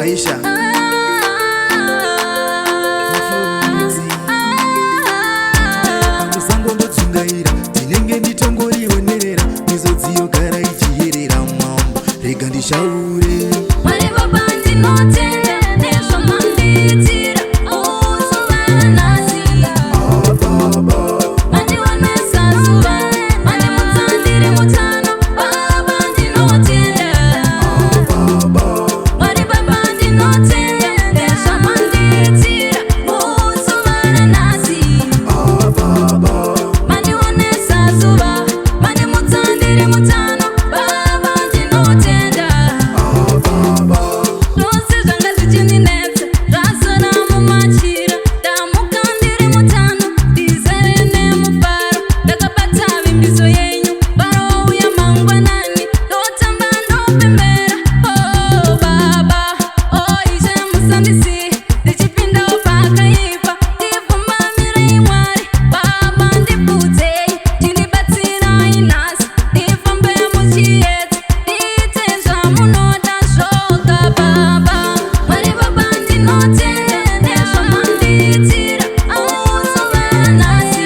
Aisha Musango ndotsungaira tinenge nditongorionerera mizodziyo gara ichiyerera mambo rega ndishaure Mwari baba ndinotenda nezvo mandiitira uzovana nasi mandionesa zuva mandimutsa ndiri mutano baba ndinotenda Mwari baba ndinotenda nezvo mandiitira uzovana nasi mandionesa zuva mandimutsa ndiri mutano baba ndinotenda Zvose zvanga zvichininetsa zvasara mumachira ndamuka ndiri mutano ndizere nemufaro ndakabata vimbiso yenyu varouya mangwanani ndotamba ndopembera oh baba oh Ishe musandisiye ndichipindawo pakaipa ndipfumbamirai Mwari baba ndikudzei ndindibatsirai nhasi ndifambe muchiedza ndiite zvamunoda zvoga baba Mwari baba ndinotenda nezvo mandiitira uzovana nasi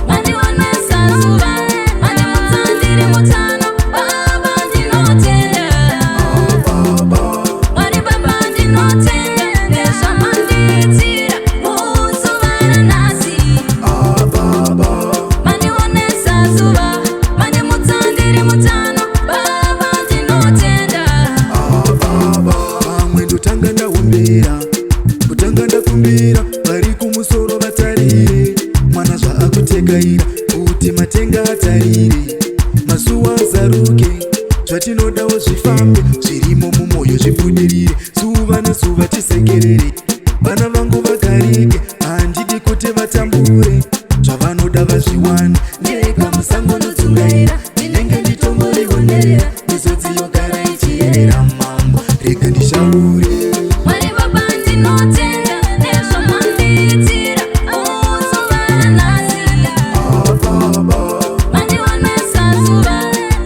mandionesa zuva mandimutsa ndiri mutano baba ndinotenda Mwari baba ndinotenda nezvo mandiitira uzovana nasi mandionesa zuva mandimutsa ndiri mutano baba ndinotenda pamwe ndotanga ndaombera kutanga ndakumbira vari kumusoro vatarire mwana zvaakutegaira kuti matenga atarire masuwa azaruke zvatinodawo zvifambe zvirimo mumwoyo zvibudirire zuva nezuva tisekerere vana vangu vagarike handidi kuti vatambure zvavanoda vazviwana ndega musango ndodzungaira ndinenge nditomborionerera mizodziyo gara ichiyerera mambo rega ndishaure Mwari baba ndinotenda nezvo mandiitira uzovana nasi mandionesa zuva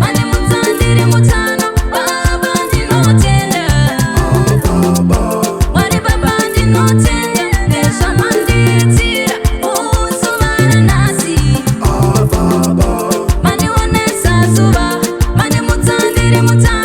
mandimutsa ndiri mutano baba ndinotenda Mwari baba ndinotenda nezvo mandiitira uzovana nasi mandionesa zuva mandimutsa ndiri mutano